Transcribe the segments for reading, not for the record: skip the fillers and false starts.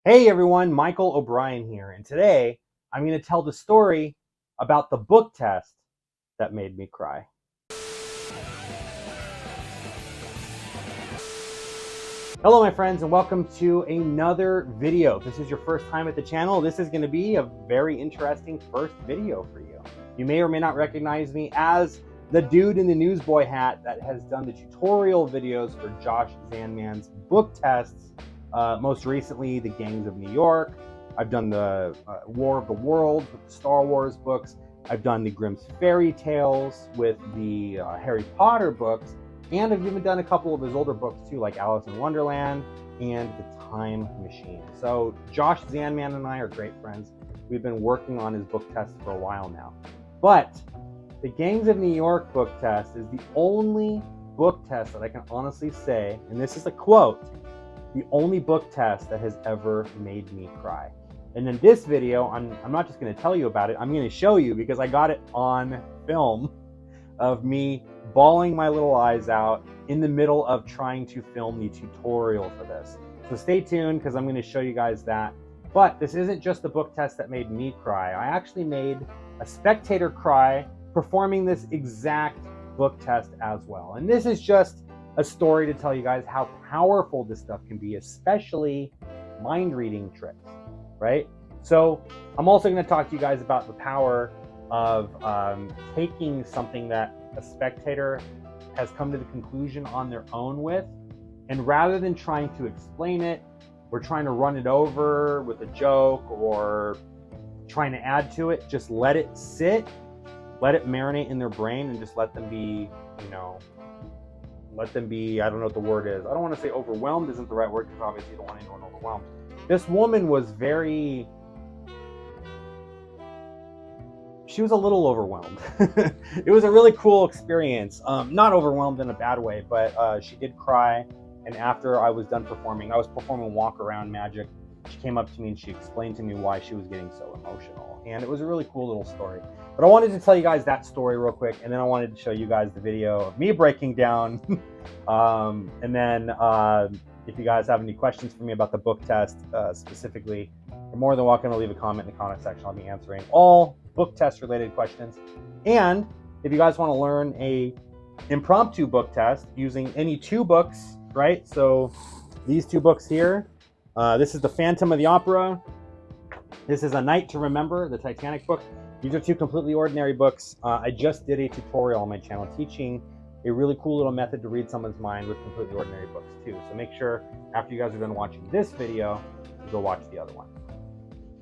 Hey everyone, Michael O'Brien here, and today I'm going to tell the story about the book test that made me cry. Hello my friends, and welcome to another video. If this is your first time at the channel, this is going to be a very interesting first video for you. You may or may not recognize me as the dude in the newsboy hat that has done the tutorial videos for Josh Zandman's book tests. Most recently, the Gangs of New York. I've done the War of the Worlds with the Star Wars books. I've done the Grimm's Fairy Tales with the Harry Potter books. And I've even done a couple of his older books too, like Alice in Wonderland and The Time Machine. So Josh Zandman and I are great friends. We've been working on his book test for a while now. But the Gangs of New York book test is the only book test that I can honestly say, and this is a quote, the only book test that has ever made me cry. And in this video, I'm not just going to tell you about it, I'm going to show you, because I got it on film of me bawling my little eyes out in the middle of trying to film the tutorial for this. So stay tuned, because I'm going to show you guys that. But this isn't just the book test that made me cry. I actually made a spectator cry performing this exact book test as well. And this is just a story to tell you guys how powerful this stuff can be, especially mind reading tricks, right? So I'm also going to talk to you guys about the power of taking something that a spectator has come to the conclusion on their own with, and rather than trying to explain it, we're trying to run it over with a joke or trying to add to it, just let it sit, let it marinate in their brain, and just let them be, I don't know what the word is. I don't want to say overwhelmed isn't the right word, because obviously you don't want anyone overwhelmed. This woman was she was a little overwhelmed. It was a really cool experience. Not overwhelmed in a bad way, but she did cry. And after I was done performing, I was performing walk around magic. She came up to me and she explained to me why she was getting so emotional. And it was a really cool little story. But I wanted to tell you guys that story real quick, and then I wanted to show you guys the video of me breaking down. And then if you guys have any questions for me about the book test specifically, you're more than welcome to leave a comment in the comment section. I'll be answering all book test related questions. And if you guys want to learn a impromptu book test using any two books, right? So these two books here, this is The Phantom of the Opera. This is A Night to Remember, the Titanic book. These are two completely ordinary books. I just did a tutorial on my channel teaching a really cool little method to read someone's mind with completely ordinary books too. So make sure after you guys are done watching this video, you go watch the other one.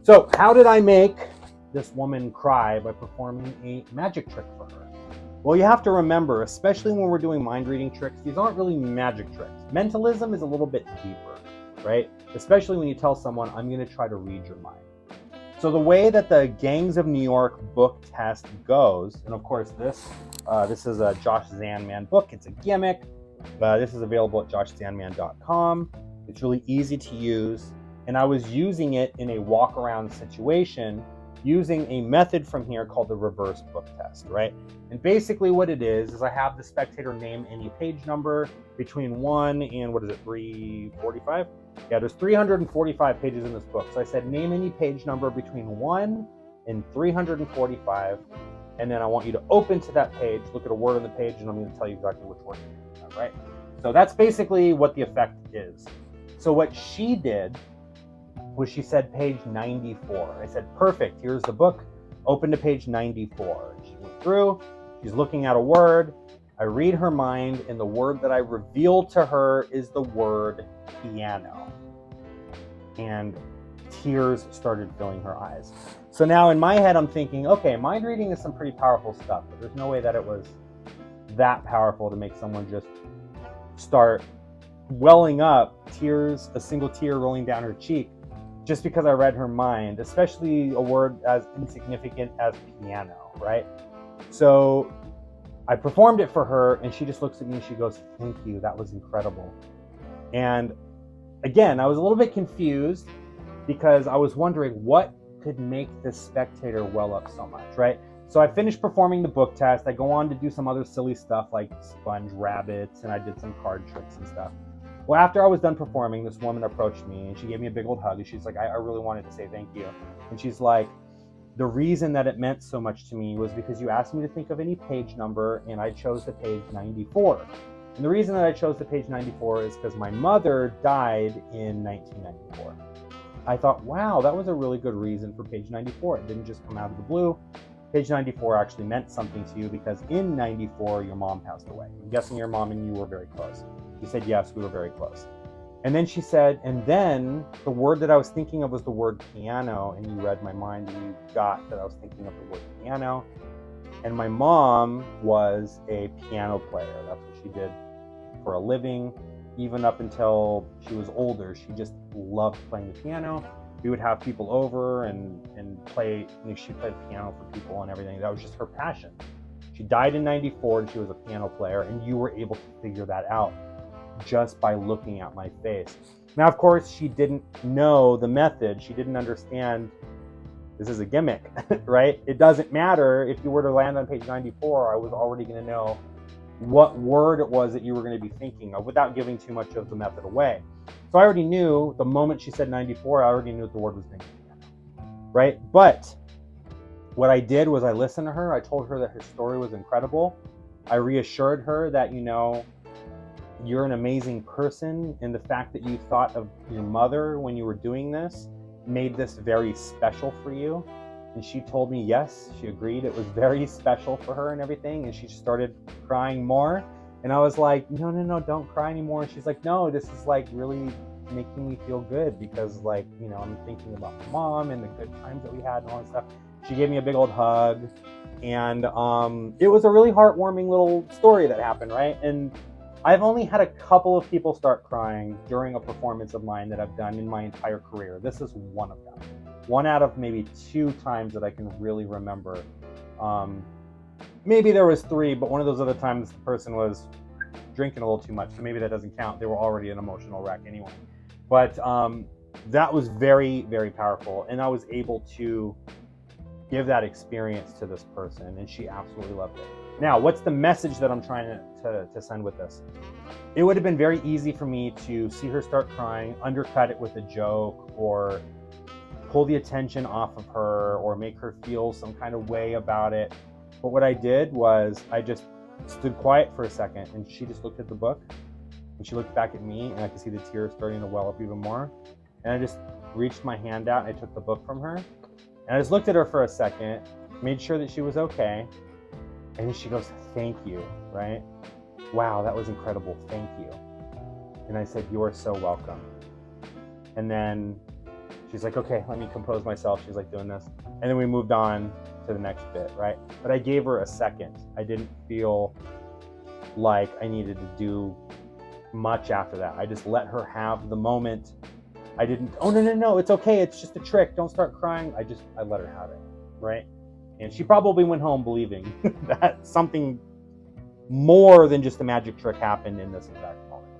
So how did I make this woman cry by performing a magic trick for her? Well, you have to remember, especially when we're doing mind reading tricks, these aren't really magic tricks. Mentalism is a little bit deeper, right? Especially when you tell someone, I'm going to try to read your mind. So the way that the Gangs of New York book test goes, and of course this is a Josh Zandman book. It's a gimmick. This is available at joshzandman.com. It's really easy to use. And I was using it in a walk around situation using a method from here called the reverse book test, right? And basically what it is I have the spectator name any page number between 1 and 345? Yeah, there's 345 pages in this book. So I said, name any page number between 1 and 345. And then I want you to open to that page, look at a word on the page, and I'm going to tell you exactly which word you're looking at, right? So that's basically what the effect is. So what she did was she said page 94. I said, perfect, here's the book, open to page 94. She went through, she's looking at a word, I read her mind, and the word that I reveal to her is the word piano. And tears started filling her eyes. So now in my head I'm thinking, okay, mind reading is some pretty powerful stuff, but there's no way that it was that powerful to make someone just start welling up, tears, a single tear rolling down her cheek, just because I read her mind, especially a word as insignificant as piano, right? So I performed it for her, and she just looks at me and she goes, thank you, that was incredible. And again, I was a little bit confused because I was wondering what could make this spectator well up so much, right? So I finished performing the book test. I go on to do some other silly stuff like sponge rabbits, and I did some card tricks and stuff. Well, after I was done performing, this woman approached me and she gave me a big old hug. And she's like, I really wanted to say thank you. And she's like, the reason that it meant so much to me was because you asked me to think of any page number and I chose the page 94. And the reason that I chose the page 94 is because my mother died in 1994. I thought, wow, that was a really good reason for page 94. It didn't just come out of the blue. Page 94 actually meant something to you because in 94, your mom passed away. I'm guessing your mom and you were very close. You said, yes, we were very close. And then she said, and then the word that I was thinking of was the word piano, and you read my mind and you got that I was thinking of the word piano. And my mom was a piano player. That's what she did for a living. Even up until she was older, she just loved playing the piano. We would have people over and play, she played piano for people and everything. That was just her passion. She died in 94 and she was a piano player, and you were able to figure that out just by looking at my face. Now, of course, she didn't know the method. She didn't understand this is a gimmick, right? It doesn't matter if you were to land on page 94, I was already going to know what word it was that you were going to be thinking of without giving too much of the method away. So I already knew the moment she said 94, I already knew what the word was going to be, right? But what I did was I listened to her. I told her that her story was incredible. I reassured her that, you're an amazing person, and the fact that you thought of your mother when you were doing this made this very special for you. And she told me yes, she agreed it was very special for her and everything, and she started crying more. And I was like, no, don't cry anymore. And she's like, no, this is like really making me feel good because I'm thinking about my mom and the good times that we had and all that stuff. She gave me a big old hug, and it was a really heartwarming little story that happened, right? And I've only had a couple of people start crying during a performance of mine that I've done in my entire career. This is one of them. One out of maybe 2 times that I can really remember. Maybe there was 3, but one of those other times the person was drinking a little too much, so maybe that doesn't count. They were already an emotional wreck anyway. But that was very, very powerful, and I was able to give that experience to this person, and she absolutely loved it. Now, what's the message that I'm trying to send with this? It would have been very easy for me to see her start crying, undercut it with a joke, or pull the attention off of her, or make her feel some kind of way about it. But what I did was I just stood quiet for a second, and she just looked at the book, and she looked back at me, and I could see the tears starting to well up even more. And I just reached my hand out, and I took the book from her, and I just looked at her for a second, made sure that she was okay. And then she goes, thank you, right? Wow, that was incredible, thank you. And I said, you are so welcome. And then she's like, okay, let me compose myself. She's like doing this. And then we moved on to the next bit, right? But I gave her a second. I didn't feel like I needed to do much after that. I just let her have the moment. I didn't, oh, no, it's okay. It's just a trick. Don't start crying. I let her have it, right? And she probably went home believing that something more than just a magic trick happened in this exact moment.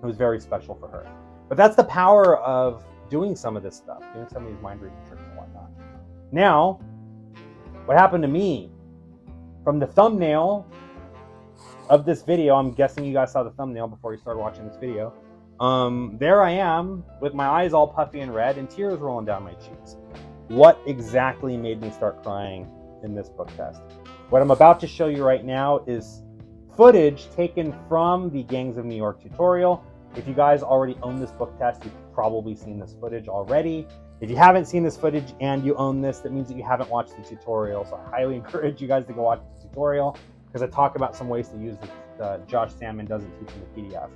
It was very special for her. But that's the power of doing some of this stuff, doing some of these mind reading tricks and whatnot. Now, what happened to me? From the thumbnail of this video, I'm guessing you guys saw the thumbnail before you started watching this video. There I am with my eyes all puffy and red and tears rolling down my cheeks. What exactly made me start crying in this book test? What I'm about to show you right now is footage taken from the Gangs of New York tutorial. If you guys already own this book test, you've probably seen this footage already. If you haven't seen this footage and you own this, that means that you haven't watched the tutorial. So I highly encourage you guys to go watch the tutorial because I talk about some ways to use that Josh Zandman doesn't teach in the PDF.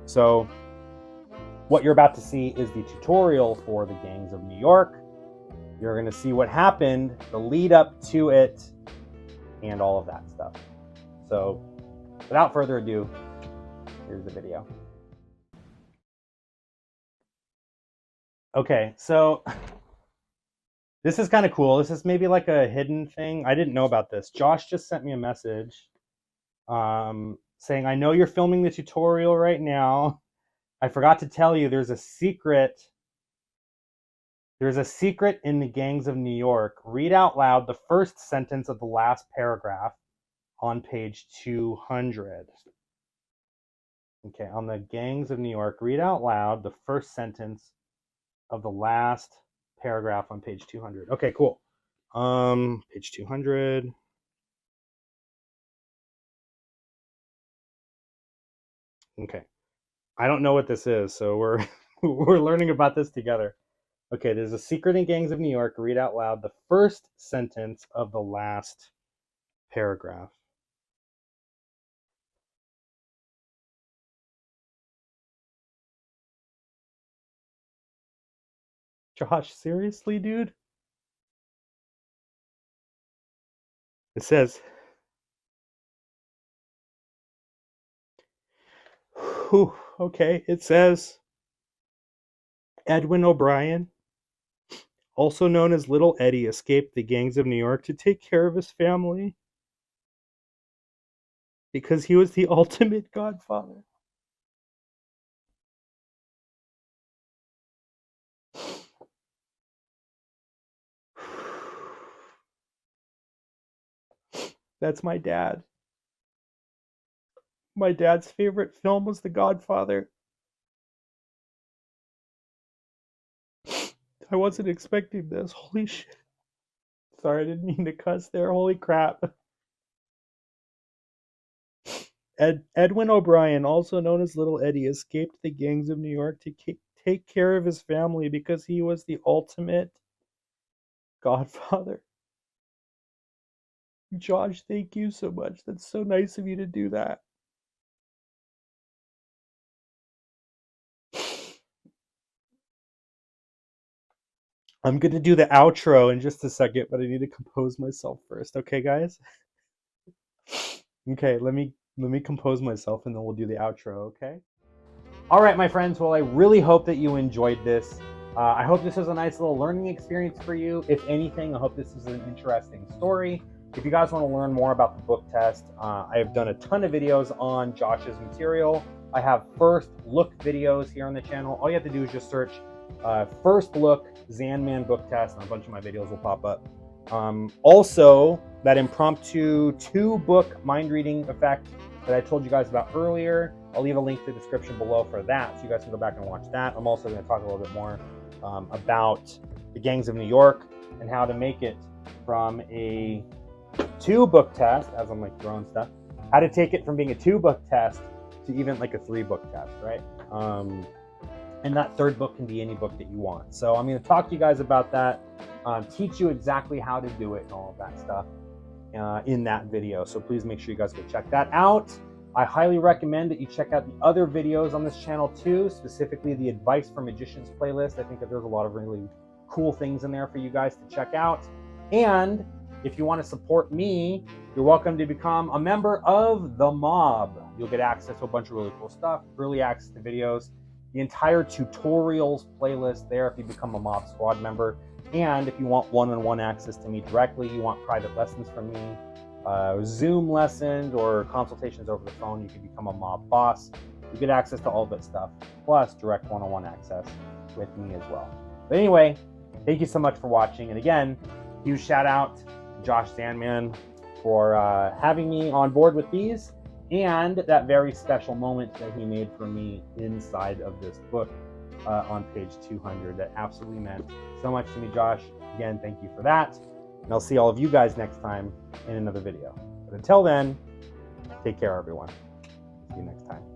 So what you're about to see is the tutorial for the Gangs of New York. You're going to see what happened, the lead up to it, and all of that stuff. So without further ado, here's the video. Okay, so this is kind of cool. This is maybe like a hidden thing. I didn't know about this. Josh just sent me a message saying, I know you're filming the tutorial right now. I forgot to tell you there's a secret. There's a secret in the Gangs of New York. Read out loud the first sentence of the last paragraph on page 200. Okay, on the gangs of New York, read out loud the first sentence of the last paragraph on page 200. Okay, cool. Page 200. Okay. I don't know what this is, so we're we're learning about this together. Okay, there's a secret in Gangs of New York. Read out loud the first sentence of the last paragraph. Josh, seriously, dude? It says, whew, okay, it says Edwin O'Brien, also known as Little Eddie, escaped the gangs of New York to take care of his family because he was the ultimate godfather. That's my dad. My dad's favorite film was The Godfather. I wasn't expecting this. Holy shit. Sorry, I didn't mean to cuss there. Holy crap. Edwin O'Brien, also known as Little Eddie, escaped the gangs of New York to take care of his family because he was the ultimate godfather. Josh, thank you so much. That's so nice of you to do that. I'm going to do the outro in just a second, but I need to compose myself first. Okay, guys? Okay, let me compose myself and then we'll do the outro, okay? All right, my friends. Well, I really hope that you enjoyed this. I hope this was a nice little learning experience for you. If anything, I hope this is an interesting story. If you guys want to learn more about the book test, I have done a ton of videos on Josh's material. I have first look videos here on the channel. All you have to do is just search first look Zandman book test, and a bunch of my videos will pop up. Also, that impromptu 2-book mind reading effect that I told you guys about earlier, I'll leave a link to the description below for that, so you guys can go back and watch that. I'm also going to talk a little bit more about the gangs of New York and how to make it from a 2-book test, as I'm like throwing stuff, how to take it from being a 2-book test to even like a 3-book test, right? And that 3rd book can be any book that you want. So I'm going to talk to you guys about that, teach you exactly how to do it and all of that stuff in that video. So please make sure you guys go check that out. I highly recommend that you check out the other videos on this channel too, specifically the Advice for Magicians playlist. I think that there's a lot of really cool things in there for you guys to check out. And if you want to support me, you're welcome to become a member of the mob. You'll get access to a bunch of really cool stuff, early access to videos, the entire tutorials playlist there if you become a mob squad member. And if you want one-on-one access to me directly, you want private lessons from me, Zoom lessons or consultations over the phone, you can become a mob boss. You get access to all that stuff, plus direct one-on-one access with me as well. But anyway, thank you so much for watching. And again, huge shout out to Josh Zandman for having me on board with these, and that very special moment that he made for me inside of this book on page 200. That absolutely meant so much to me, Josh. Again, thank you for that. And I'll see all of you guys next time in another video. But until then, take care, everyone. See you next time.